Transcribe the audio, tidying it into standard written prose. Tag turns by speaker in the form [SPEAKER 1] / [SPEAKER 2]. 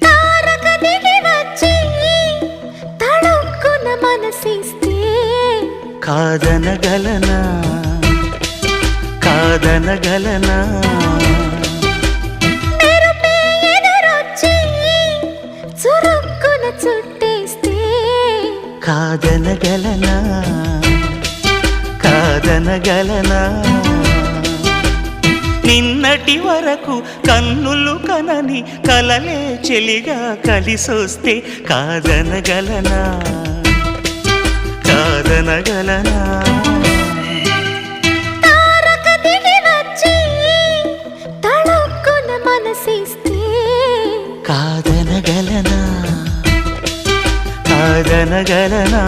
[SPEAKER 1] తారక దిగి వచ్చి తళుక్కున మనసిస్తే
[SPEAKER 2] కాదనగలనా కాదనగలనా
[SPEAKER 1] మెరుపే ఎదురొచ్చి చురుక్కున చుట్టేస్తే
[SPEAKER 2] కాదనగలనా కాదనగలనా నిన్నటి వరకు కన్నులు కనని కలలే చెలిగా కలిసొస్తే కాదనగలనా కాదనగలనా
[SPEAKER 1] తారక దిగి వచ్చి తళుక్కున మనసిస్తే
[SPEAKER 2] కాదనగలనా కాదనగలనా